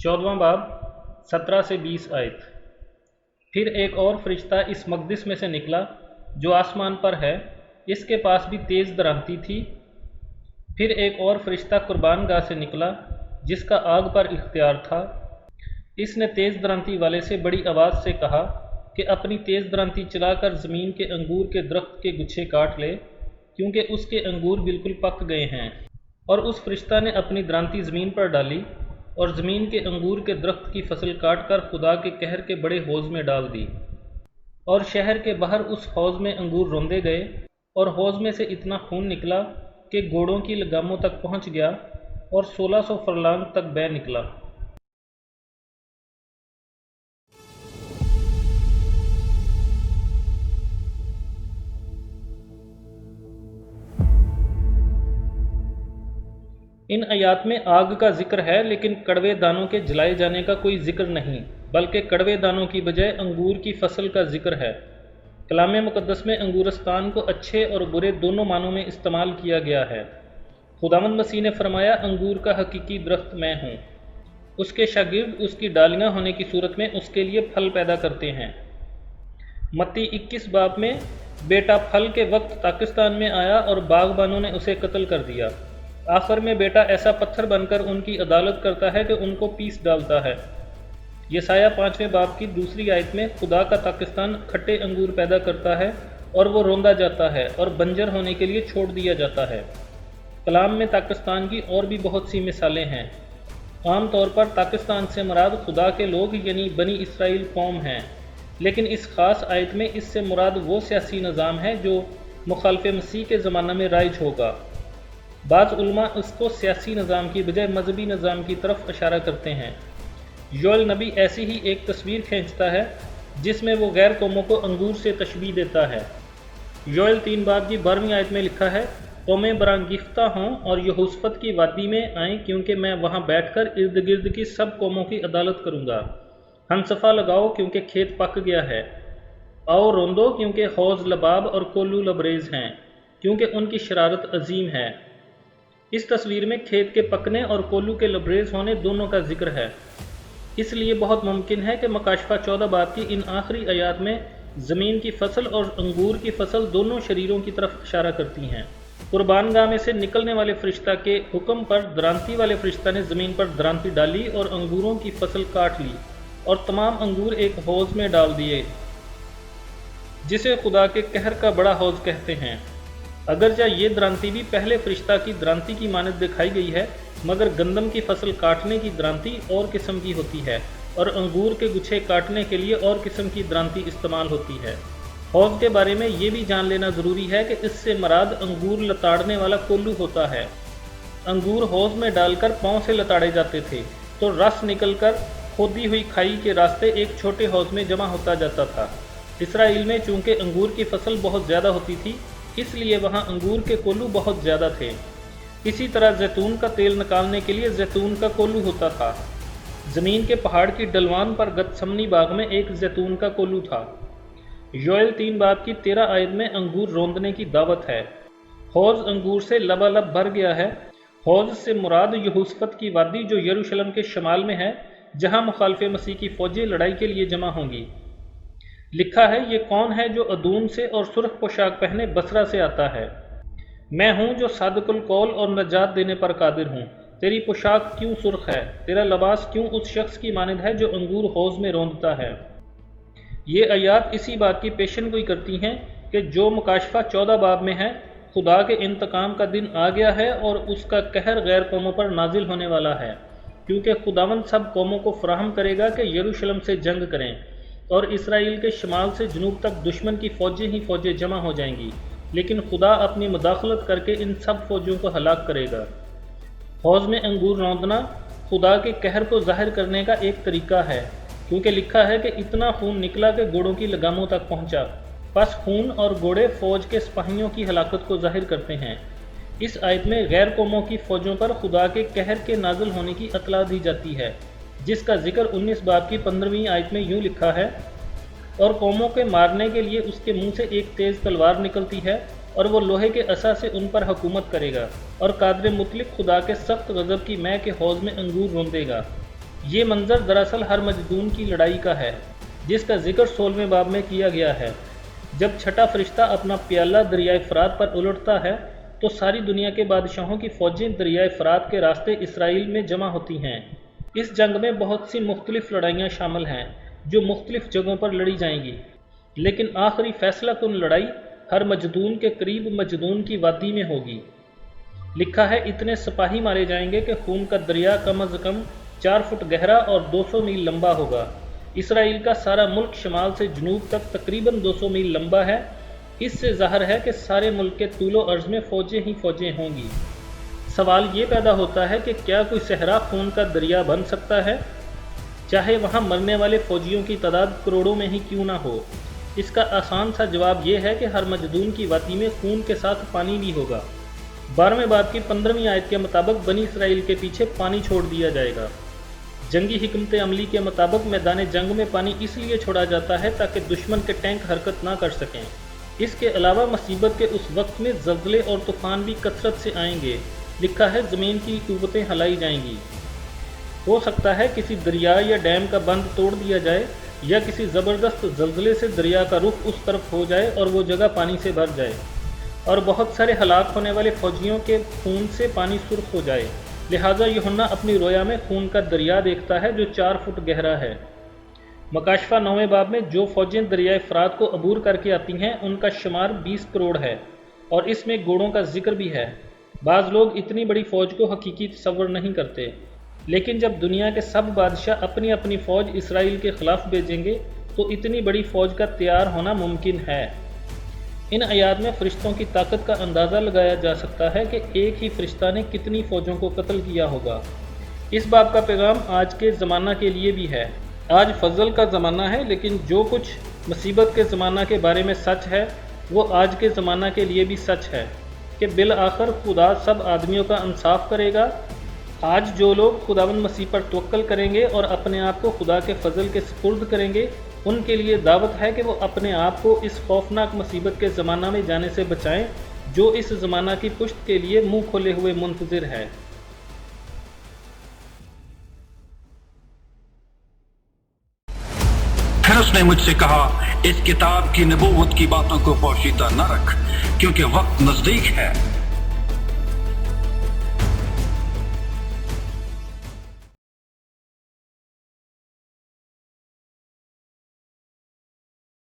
14वां बाब 17 से 20 आयत। फिर एक और फरिश्ता इस मकदिस में से निकला जो आसमान पर है, इसके पास भी तेज़ दरांती थी। फिर एक और फरिश्ता कुर्बान गाह से निकला जिसका आग पर इख्तियार था। इसने तेज़ दरांती वाले से बड़ी आवाज़ से कहा कि अपनी तेज़ दरांती चलाकर ज़मीन के अंगूर के दरख्त के गुच्छे काट ले, क्योंकि उसके अंगूर बिल्कुल पक गए हैं। और उस फरिश्ता ने अपनी दरांती ज़मीन पर डाली और ज़मीन के अंगूर के दरख्त की फसल काट कर खुदा के कहर के बड़े हौज़ में डाल दी। और शहर के बाहर उस हौज़ में अंगूर रौंदे गए और हौज़ में से इतना खून निकला कि घोड़ों की लगामों तक पहुँच गया और 1600 फरलांग तक बह निकला। इन आयात में आग का जिक्र है, लेकिन कड़वे दानों के जलाए जाने का कोई जिक्र नहीं, बल्कि कड़वे दानों की बजाय अंगूर की फसल का जिक्र है। कलाम मुक़द्दस में अंगूरस्तान को अच्छे और बुरे दोनों मानों में इस्तेमाल किया गया है। खुदावंद मसीह ने फरमाया, अंगूर का हकीकी दरख्त मैं हूँ। उसके शागिर्द उसकी डालियाँ होने की सूरत में उसके लिए फल पैदा करते हैं। मत्ती 21 बाब में बेटा फल के वक्त पाकिस्तान में आया और बागबानों ने उसे कत्ल कर दिया। आखिर में बेटा ऐसा पत्थर बनकर उनकी अदालत करता है कि उनको पीस डालता है। यसाया 5वें बाब की दूसरी आयत में खुदा का पाकिस्तान खट्टे अंगूर पैदा करता है और वो रोंदा जाता है और बंजर होने के लिए छोड़ दिया जाता है। कलाम में पाकिस्तान की और भी बहुत सी मिसालें हैं। आम तौर पर पाकिस्तान से मुराद खुदा के लोग यानी बनी इसराइल कौम हैं, लेकिन इस ख़ास आयत में इससे मुराद वो सियासी निज़ाम है जो मुखालिफ मसीह के ज़माना में राइज होगा। बाज़ उलमा इसको सियासी निज़ाम की बजाय मजहबी निज़ाम की तरफ इशारा करते हैं। योएल नबी ऐसी ही एक तस्वीर खींचता है जिसमें वो गैर कौमों को अंगूर से तशबीह देता है। योएल 3 बाब की 12वीं आयत में लिखा है, कौमें बरांगीफ्ता हों और यहोशफत की वादी में आएँ, क्योंकि मैं वहाँ बैठकर इर्द गिर्द की सब कौमों की अदालत करूँगा। हंसफा लगाओ क्योंकि खेत पक गया है। आओ रोंदो क्योंकि हौज़ लबाब और कोल्लू लबरेज हैं, क्योंकि उनकी शरारत अजीम है। इस तस्वीर में खेत के पकने और कोल्लू के लबरेज होने दोनों का जिक्र है। इसलिए बहुत मुमकिन है कि मकाशफा 14 बाब की इन आखिरी आयात में ज़मीन की फसल और अंगूर की फसल दोनों शरीरों की तरफ इशारा करती हैं। कुर्बानगाह में से निकलने वाले फरिश्ता के हुक्म पर दरांती वाले फरिश्ता ने ज़मीन पर दरांती डाली और अंगूरों की फसल काट ली और तमाम अंगूर एक हौज़ में डाल दिए, जिसे खुदा के कहर का बड़ा हौज़ कहते हैं। अगरचे ये दरांती भी पहले फरिश्ता की दरांती की मानद दिखाई गई है, मगर गंदम की फसल काटने की दरांती और किस्म की होती है और अंगूर के गुच्छे काटने के लिए और किस्म की दरांती इस्तेमाल होती है। हौज़ के बारे में ये भी जान लेना ज़रूरी है कि इससे मराद अंगूर लताड़ने वाला कोल्लू होता है। अंगूर हौज़ में डालकर पाँव से लताड़े जाते थे तो रस निकलकर खोदी हुई खाई के रास्ते एक छोटे हौज़ में जमा होता जाता था। इसराइल में चूँकि अंगूर की फसल बहुत ज़्यादा होती थी, इसलिए वहाँ अंगूर के कोल्लू बहुत ज़्यादा थे। इसी तरह जैतून का तेल निकालने के लिए जैतून का कोल्लू होता था। ज़मीन के पहाड़ की ढलवान पर गतसमनी बाग में एक जैतून का कोल्लू था। योएल 3 बाब की 13 आयत में अंगूर रोंदने की दावत है। हौज़ अंगूर से लबालब भर गया है। हौज़ से मुराद यहोशफत की वादी जो यरूशलेम के शमाल में है, जहाँ मुखालिफ मसीह की फ़ौजें लड़ाई के लिए जमा होंगी। लिखा है, ये कौन है जो अदूम से और सुर्ख पोशाक पहने बसरा से आता है। मैं हूँ जो सादकुल कौल और नजात देने पर कादिर हूँ। तेरी पोशाक क्यों सुर्ख है, तेरा लिबास क्यों उस शख्स की मानद है जो अंगूर हौज़ में रोंदता है। ये आयात इसी बात की पेशन गोई करती हैं कि जो मुकाशफा 14 बाब में है, खुदा के इंतकाम का दिन आ गया है और उसका कहर गैर कौमों पर नाजिल होने वाला है, क्योंकि खुदावंद सब कौमों को फराहम करेगा कि यरूशलेम से जंग करें और इसराइल के शमाल से जनूब तक दुश्मन की फ़ौजें ही फ़ौजें जमा हो जाएंगी, लेकिन खुदा अपनी मुदाखलत करके इन सब फ़ौजों को हलाक करेगा। हौज़ में अंगूर रौंदना खुदा के कहर को ज़ाहिर करने का एक तरीका है, क्योंकि लिखा है कि इतना खून निकला कि घोड़ों की लगामों तक पहुंचा। बस खून और घोड़े फ़ौज के सिपाहियों की हलाकत को ज़ाहिर करते हैं। इस आयत में गैर कौमों की फ़ौजों पर खुदा के कहर के नाजिल होने की इत्तला दी जाती है, जिसका जिक्र 19 बाब की 15वीं आयत में यूँ लिखा है, और कौमों के मारने के लिए उसके मुंह से एक तेज़ तलवार निकलती है और वो लोहे के असा से उन पर हुकूमत करेगा और कादर मुतलिक खुदा के सख्त गज़ब की मै के हौज़ में अंगूर रोंदेगा। یہ منظر دراصل ہرمجدون کی لڑائی کا ہے، جس کا ذکر 16ویں باب میں کیا گیا ہے۔ جب چھٹا فرشتہ اپنا پیالہ دریائے فرات پر الٹتا ہے تو ساری دنیا کے بادشاہوں کی فوجیں دریائے فرات کے راستے اسرائیل میں جمع ہوتی ہیں۔ اس جنگ میں بہت سی مختلف لڑائیاں شامل ہیں جو مختلف جگہوں پر لڑی جائیں گی، لیکن آخری فیصلہ کن لڑائی ہرمجدون کے قریب مجدون کی وادی میں ہوگی۔ لکھا ہے اتنے سپاہی مارے جائیں گے کہ خون کا دریا کم از کم 4 فٹ گہرا اور 200 میل لمبا ہوگا۔ اسرائیل کا سارا ملک شمال سے جنوب تک تقریباً 200 میل لمبا ہے۔ اس سے ظاہر ہے کہ سارے ملک کے طول و عرض میں فوجیں ہی فوجیں ہوں گی۔ سوال یہ پیدا ہوتا ہے کہ کیا کوئی صحرا خون کا دریا بن سکتا ہے، چاہے وہاں مرنے والے فوجیوں کی تعداد کروڑوں میں ہی کیوں نہ ہو؟ اس کا آسان سا جواب یہ ہے کہ ہرمجدون کی وادی میں خون کے ساتھ پانی بھی ہوگا۔ 12ویں باب کی 15ویں آیت کے مطابق بنی اسرائیل کے پیچھے پانی چھوڑ دیا جائے گا۔ جنگی حکمت عملی کے مطابق میدان جنگ میں پانی اس لیے چھوڑا جاتا ہے تاکہ دشمن کے ٹینک حرکت نہ کر سکیں۔ اس کے علاوہ مصیبت کے اس وقت میں زلزلے اور طوفان بھی کثرت سے آئیں گے۔ لکھا ہے زمین کی قوتیں ہلائی جائیں گی۔ ہو سکتا ہے کسی دریا یا ڈیم کا بند توڑ دیا جائے یا کسی زبردست زلزلے سے دریا کا رخ اس طرف ہو جائے اور وہ جگہ پانی سے بھر جائے، اور بہت سارے ہلاک ہونے والے فوجیوں کے خون سے پانی سرخ ہو جائے۔ لہٰذا یوحنا اپنی رویا میں خون کا دریا دیکھتا ہے جو 4 فٹ گہرا ہے۔ مکاشفہ 9ویں باب میں جو فوجیں دریائے فرات کو عبور کر کے آتی ہیں ان کا شمار 20 کروڑ ہے، اور اس میں گھوڑوں کا ذکر بھی ہے۔ بعض لوگ اتنی بڑی فوج کو حقیقی تصور نہیں کرتے، لیکن جب دنیا کے سب بادشاہ اپنی اپنی فوج اسرائیل کے خلاف بھیجیں گے تو اتنی بڑی فوج کا تیار ہونا ممکن ہے۔ ان آیات میں فرشتوں کی طاقت کا اندازہ لگایا جا سکتا ہے کہ ایک ہی فرشتہ نے کتنی فوجوں کو قتل کیا ہوگا۔ اس باب کا پیغام آج کے زمانہ کے لیے بھی ہے۔ آج فضل کا زمانہ ہے، لیکن جو کچھ مصیبت کے زمانہ کے بارے میں سچ ہے وہ آج کے زمانہ کے لیے بھی سچ ہے کہ بالآخر خدا سب آدمیوں کا انصاف کرے گا۔ آج جو لوگ خداوند مسیح پر توکل کریں گے اور اپنے آپ کو خدا کے فضل کے سپرد کریں گے، ان کے لیے دعوت ہے کہ وہ اپنے آپ کو اس خوفناک مصیبت کے زمانہ میں جانے سے بچائیں جو اس زمانہ کی پشت کے لیے منہ کھولے ہوئے منتظر ہے۔ پھر اس نے مجھ سے کہا، اس کتاب کی نبوت کی باتوں کو پوشیدہ نہ رکھ، کیونکہ وقت نزدیک ہے۔